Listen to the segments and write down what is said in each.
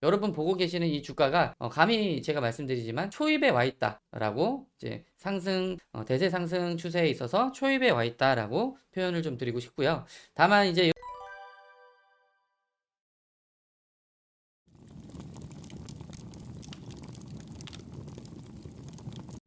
여러분 보고 계시는 이 주가가 감히 제가 말씀드리지만 초입에 와 있다라고 이제 대세 상승 추세에 있어서 초입에 와 있다라고 표현을 좀 드리고 싶고요. 다만 이제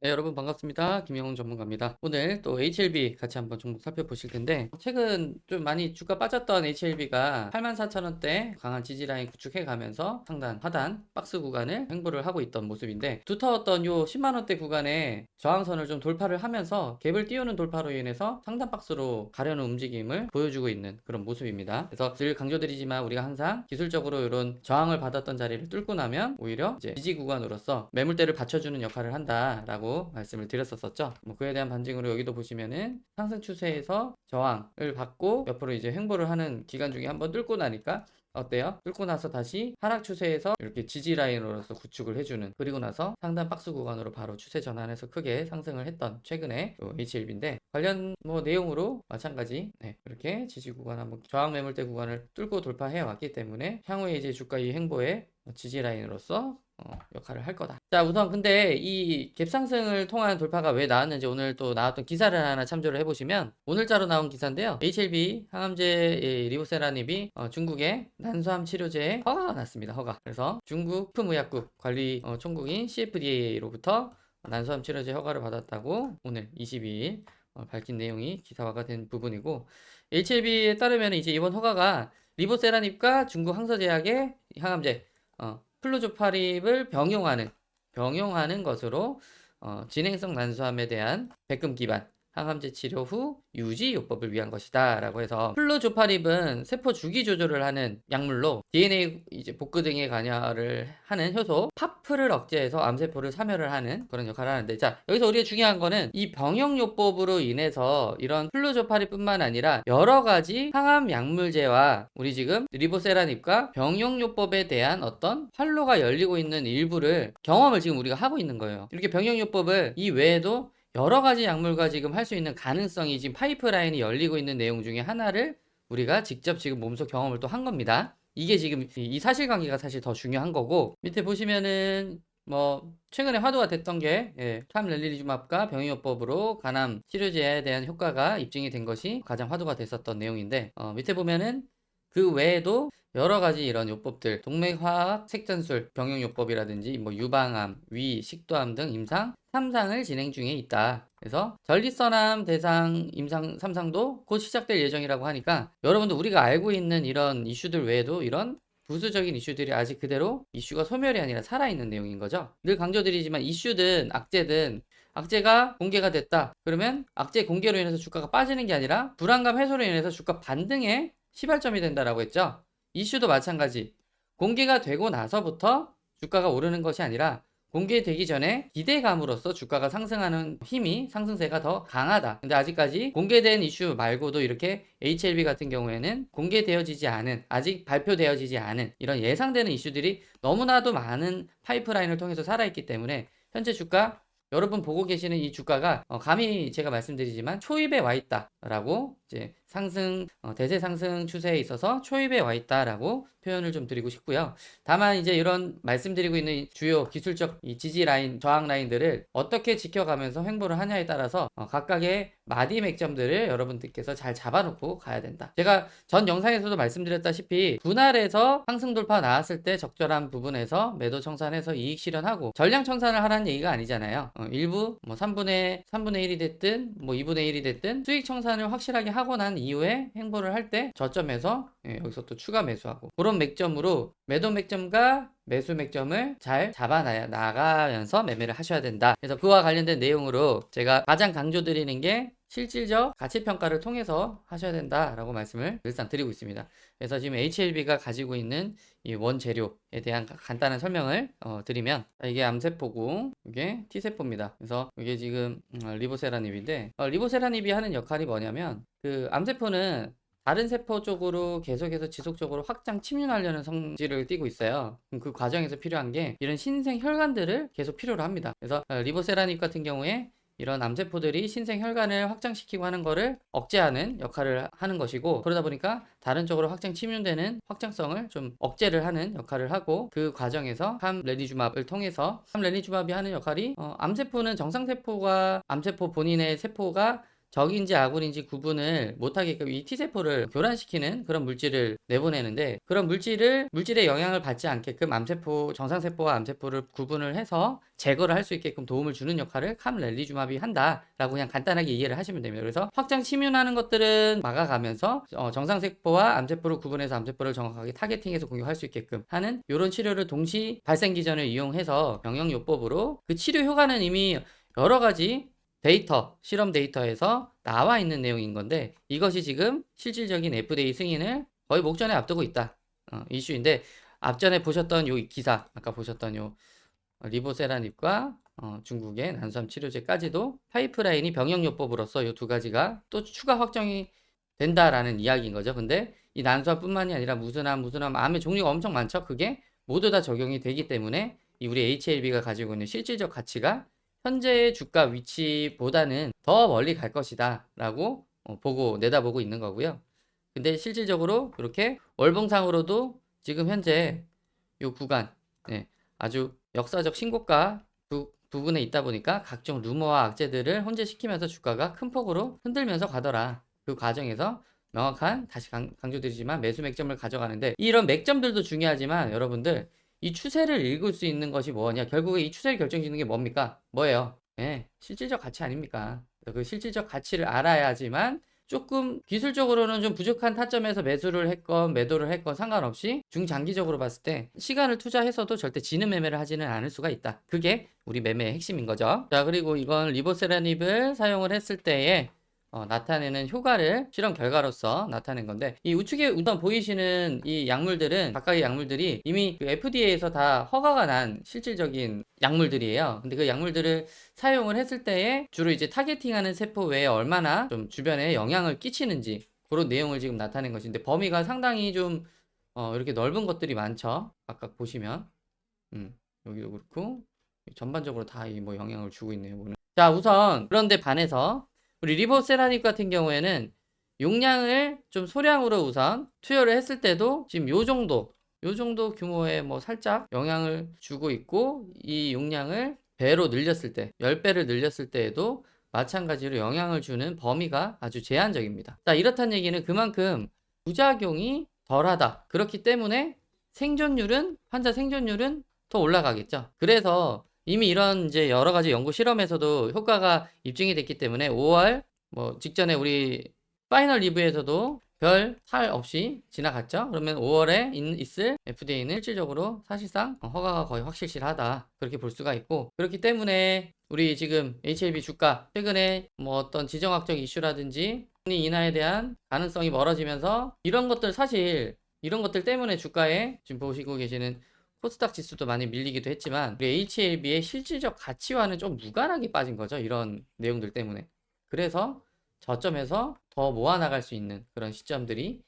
네, 여러분 반갑습니다. 김영훈 전문가입니다. 오늘 또 HLB 같이 한번 종목 살펴보실 텐데, 최근 좀 많이 주가 빠졌던 HLB가 84,000원대 강한 지지라인 구축해 가면서 상단, 하단, 박스 구간을 횡보를 하고 있던 모습인데, 두터웠던 요 10만원대 구간에 저항선을 좀 돌파를 하면서 갭을 띄우는 돌파로 인해서 상단 박스로 가려는 움직임을 보여주고 있는 그런 모습입니다. 그래서 늘 강조드리지만 우리가 항상 기술적으로 이런 저항을 받았던 자리를 뚫고 나면 오히려 이제 지지 구간으로서 매물대를 받쳐주는 역할을 한다라고 말씀을 드렸었죠. 그에 대한 반증으로 여기도 보시면은 상승 추세에서 저항을 받고 옆으로 이제 횡보를 하는 기간 중에 한번 뚫고 나니까 어때요? 뚫고 나서 다시 하락 추세에서 이렇게 지지 라인으로서 구축을 해주는, 그리고 나서 상단 박스 구간으로 바로 추세 전환해서 크게 상승을 했던 최근에 HLB인데, 관련 내용으로 마찬가지 이렇게 지지 구간 한번 저항 매물대 구간을 뚫고 돌파해 왔기 때문에 향후에 이제 주가 이 행보의 지지 라인으로서 역할을 할 거다. 자, 우선 근데 이 갭상승을 통한 돌파가 왜 나왔는지 오늘 또 나왔던 기사를 하나 참조를 해보시면, 오늘자로 나온 기사인데요. HLB 항암제 리보세라닙이 중국의 난소암 치료제에 허가가 났습니다. 허가. 그래서 중국 식품의약국 관리 총국인 CFDA로부터 난소암 치료제 허가를 받았다고 오늘 22일 밝힌 내용이 기사화가 된 부분이고, HLB에 따르면 이제 이번 허가가 리보세라닙과 중국 항서제약의 항암제 플루조파립을 병용하는 것으로 진행성 난소암에 대한 백금 기반 항암제 치료 후 유지 요법을 위한 것이다 라고 해서, 플루조파립은 세포 주기 조절을 하는 약물로 DNA 이제 복구 등의 관여를 하는 효소 파프를 억제해서 암세포를 사멸을 하는 그런 역할을 하는데, 자, 여기서 우리가 중요한 거는 이 병용요법으로 인해서 이런 플루조파립뿐만 아니라 여러 가지 항암 약물제와 우리 지금 리보세라닙과 병용요법에 대한 어떤 활로가 열리고 있는 일부를 경험을 지금 우리가 하고 있는 거예요. 이렇게 병용요법을 이 외에도 여러 가지 약물과 지금 할 수 있는 가능성이, 지금 파이프라인이 열리고 있는 내용 중에 하나를 우리가 직접 지금 몸소 경험을 또 한 겁니다. 이게 지금 이 사실관계가 사실 더 중요한 거고, 밑에 보시면은 최근에 화두가 됐던 게 팜렐리리주맙과 병용요법으로 간암 치료제에 대한 효과가 입증이 된 것이 가장 화두가 됐었던 내용인데, 밑에 보면은 그 외에도 여러 가지 이런 요법들, 동맥화학 색전술 병용요법이라든지 유방암, 위, 식도암 등 임상 3상을 진행 중에 있다. 그래서 전립선암 대상 임상 3상도 곧 시작될 예정이라고 하니까, 여러분들 우리가 알고 있는 이런 이슈들 외에도 이런 부수적인 이슈들이 아직 그대로 이슈가 소멸이 아니라 살아있는 내용인 거죠. 늘 강조드리지만 이슈든 악재가 공개가 됐다. 그러면 악재 공개로 인해서 주가가 빠지는 게 아니라 불안감 해소로 인해서 주가 반등의 시발점이 된다라고 했죠. 이슈도 마찬가지. 공개가 되고 나서부터 주가가 오르는 것이 아니라 공개되기 전에 기대감으로써 주가가 상승하는 힘이, 상승세가 더 강하다. 근데 아직까지 공개된 이슈 말고도 이렇게 HLB 같은 경우에는 공개되어지지 않은, 아직 발표되어지지 않은 이런 예상되는 이슈들이 너무나도 많은 파이프라인을 통해서 살아있기 때문에 현재 주가, 여러분 보고 계시는 이 주가가 감히 제가 말씀드리지만 초입에 와 있다라고 이제 대세 상승 추세에 있어서 초입에 와 있다라고 표현을 좀 드리고 싶고요. 다만 이제 이런 말씀드리고 있는 주요 기술적 이 지지 라인, 저항 라인들을 어떻게 지켜가면서 횡보를 하냐에 따라서 각각의 마디 맥점들을 여러분들께서 잘 잡아놓고 가야 된다. 제가 전 영상에서도 말씀드렸다시피 분할에서 상승 돌파 나왔을 때 적절한 부분에서 매도 청산해서 이익 실현하고 전량 청산을 하라는 얘기가 아니잖아요. 일부 3분의 1이 됐든 2분의 1이 됐든 수익 청산을 확실하게 하고 난 이후에 행보를 할 때 저점에서 여기서 또 추가 매수하고, 그런 맥점으로 매도 맥점과 매수 맥점을 잘 잡아 나가면서 매매를 하셔야 된다. 그래서 그와 관련된 내용으로 제가 가장 강조드리는 게 실질적 가치평가를 통해서 하셔야 된다라고 말씀을 늘상 드리고 있습니다. 그래서 지금 HLB가 가지고 있는 이 원재료에 대한 간단한 설명을 드리면, 이게 암세포고 이게 T세포입니다. 그래서 이게 지금 리보세라닙인데, 리보세라닙이 하는 역할이 뭐냐면, 그 암세포는 다른 세포 쪽으로 계속해서 지속적으로 확장 침륜하려는 성질을 띠고 있어요. 그럼 그 과정에서 필요한 게 이런 신생 혈관들을 계속 필요로 합니다. 그래서 리보세라닙 같은 경우에 이런 암세포들이 신생 혈관을 확장시키고 하는 거를 억제하는 역할을 하는 것이고, 그러다 보니까 다른 쪽으로 확장 침윤되는 확장성을 좀 억제를 하는 역할을 하고, 그 과정에서 함렐리주맙을 통해서 함렐리주맙이 하는 역할이 암세포는 정상세포와 암세포 본인의 세포가 적인지 아군인지 구분을 못하게끔 이 T세포를 교란시키는 그런 물질을 내보내는데, 그런 물질의 영향을 받지 않게끔 암세포, 정상세포와 암세포를 구분을 해서 제거를 할 수 있게끔 도움을 주는 역할을 캄렐리주맙이 한다라고 그냥 간단하게 이해를 하시면 됩니다. 그래서 확장 침윤하는 것들은 막아가면서 정상세포와 암세포를 구분해서 암세포를 정확하게 타겟팅해서 공격할 수 있게끔 하는 이런 치료를 동시 발생 기전을 이용해서 병영요법으로, 그 치료 효과는 이미 여러 가지 실험 데이터에서 나와 있는 내용인 건데, 이것이 지금 실질적인 FDA 승인을 거의 목전에 앞두고 있다. 이슈인데, 앞전에 보셨던 요 기사, 아까 보셨던 요 리보세라닙과 중국의 난수암 치료제까지도 파이프라인이 병영요법으로서 요 두 가지가 또 추가 확정이 된다라는 이야기인 거죠. 근데 이 난수암뿐만이 아니라 무슨암, 암의 종류가 엄청 많죠. 그게 모두 다 적용이 되기 때문에 이 우리 HLB가 가지고 있는 실질적 가치가 현재의 주가 위치보다는 더 멀리 갈 것이다 라고 내다보고 있는 거고요. 근데 실질적으로 이렇게 월봉상으로도 지금 현재 이 구간, 아주 역사적 신고가 부분에 있다 보니까 각종 루머와 악재들을 혼재시키면서 주가가 큰 폭으로 흔들면서 가더라. 그 과정에서 명확한, 다시 강조드리지만 매수 맥점을 가져가는데, 이런 맥점들도 중요하지만 여러분들 이 추세를 읽을 수 있는 것이 뭐냐? 결국에 이 추세를 결정짓는 게 뭡니까? 뭐예요? 실질적 가치 아닙니까? 그 실질적 가치를 알아야지만 조금 기술적으로는 좀 부족한 타점에서 매수를 했건 매도를 했건 상관없이 중장기적으로 봤을 때 시간을 투자해서도 절대 지는 매매를 하지는 않을 수가 있다. 그게 우리 매매의 핵심인 거죠. 자, 그리고 이건 리보세라닙을 사용을 했을 때에 나타내는 효과를 실험 결과로서 나타낸 건데, 이 우측에 우선 보이시는 이 약물들은, 각각의 약물들이 이미 그 FDA에서 다 허가가 난 실질적인 약물들이에요. 근데 그 약물들을 사용을 했을 때에 주로 이제 타겟팅하는 세포 외에 얼마나 좀 주변에 영향을 끼치는지, 그런 내용을 지금 나타낸 것인데, 범위가 상당히 좀 이렇게 넓은 것들이 많죠. 각각 보시면 여기도 그렇고 전반적으로 다 이 뭐 영향을 주고 있네요. 보면. 자, 우선 그런데 반해서 우리 리보세라닙 같은 경우에는 용량을 좀 소량으로 우선 투여를 했을 때도 지금 요 정도 규모의 뭐 살짝 영향을 주고 있고, 이 용량을 배로 늘렸을 때, 10배를 늘렸을 때에도 마찬가지로 영향을 주는 범위가 아주 제한적입니다. 자, 이렇다는 얘기는 그만큼 부작용이 덜하다. 그렇기 때문에 환자 생존율은 더 올라가겠죠. 그래서 이미 이런 이제 여러 가지 연구 실험에서도 효과가 입증이 됐기 때문에 5월 뭐 직전에 우리 파이널 리뷰에서도 별 할 없이 지나갔죠. 그러면 5월에 있을 FDA는 실질적으로 사실상 허가가 거의 확실시하다, 그렇게 볼 수가 있고, 그렇기 때문에 우리 지금 HLB 주가 최근에 뭐 어떤 지정학적 이슈라든지 금리 인하에 대한 가능성이 멀어지면서 이런 것들 때문에 주가에 지금 보시고 계시는 코스닥 지수도 많이 밀리기도 했지만, 우리 HLB의 실질적 가치와는 좀 무관하게 빠진 거죠. 이런 내용들 때문에. 그래서 저점에서 더 모아나갈 수 있는 그런 시점들이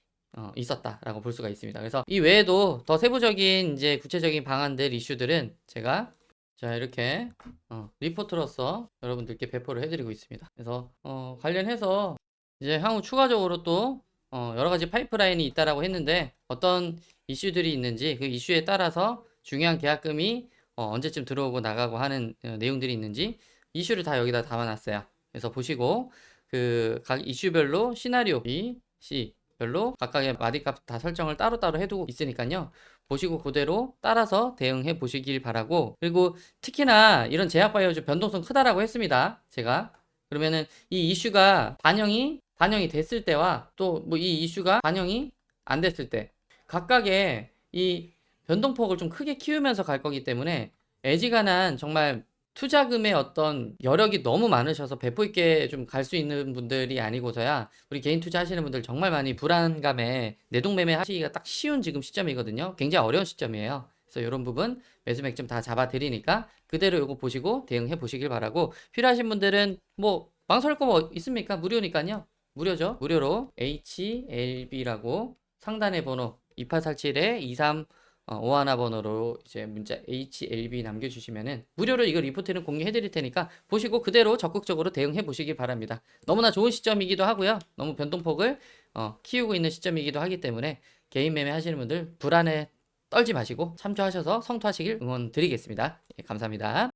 있었다라고 볼 수가 있습니다. 그래서 이 외에도 더 세부적인 이제 구체적인 방안들, 이슈들은 제가 자 이렇게 리포트로서 여러분들께 배포를 해드리고 있습니다. 그래서 관련해서 이제 향후 추가적으로 또 여러 가지 파이프라인이 있다라고 했는데, 어떤 이슈들이 있는지, 그 이슈에 따라서 중요한 계약금이 언제쯤 들어오고 나가고 하는 내용들이 있는지 이슈를 다 여기다 담아놨어요. 그래서 보시고 그 각 이슈별로 시나리오 B, C 별로 각각의 마디값 다 설정을 따로따로 해두고 있으니까요. 보시고 그대로 따라서 대응해 보시길 바라고, 그리고 특히나 이런 제약바이오주 변동성 크다라고 했습니다. 제가 그러면은 이 이슈가 반영이 됐을 때와 또 뭐 이 이슈가 반영이 안 됐을 때 각각의 이 변동폭을 좀 크게 키우면서 갈 거기 때문에, 애지간한 정말 투자금의 어떤 여력이 너무 많으셔서 배포 있게 좀 갈 수 있는 분들이 아니고서야 우리 개인 투자하시는 분들 정말 많이 불안감에 내동매매 하시기가 딱 쉬운 지금 시점이거든요. 굉장히 어려운 시점이에요. 그래서 이런 부분 매수 맥점 다 잡아 드리니까 그대로 요거 보시고 대응해 보시길 바라고, 필요하신 분들은 뭐 망설일 거 뭐 있습니까? 무료니까요. 무료죠. 무료로 HLB라고 상단의 번호 2847-23 오하나 번호로 이제 문자 HLB 남겨주시면은 무료로 이거 리포트는 공유해 드릴 테니까 보시고 그대로 적극적으로 대응해 보시기 바랍니다. 너무나 좋은 시점이기도 하고요. 너무 변동폭을 키우고 있는 시점이기도 하기 때문에 개인 매매 하시는 분들 불안에 떨지 마시고 참조하셔서 성투하시길 응원 드리겠습니다. 예, 감사합니다.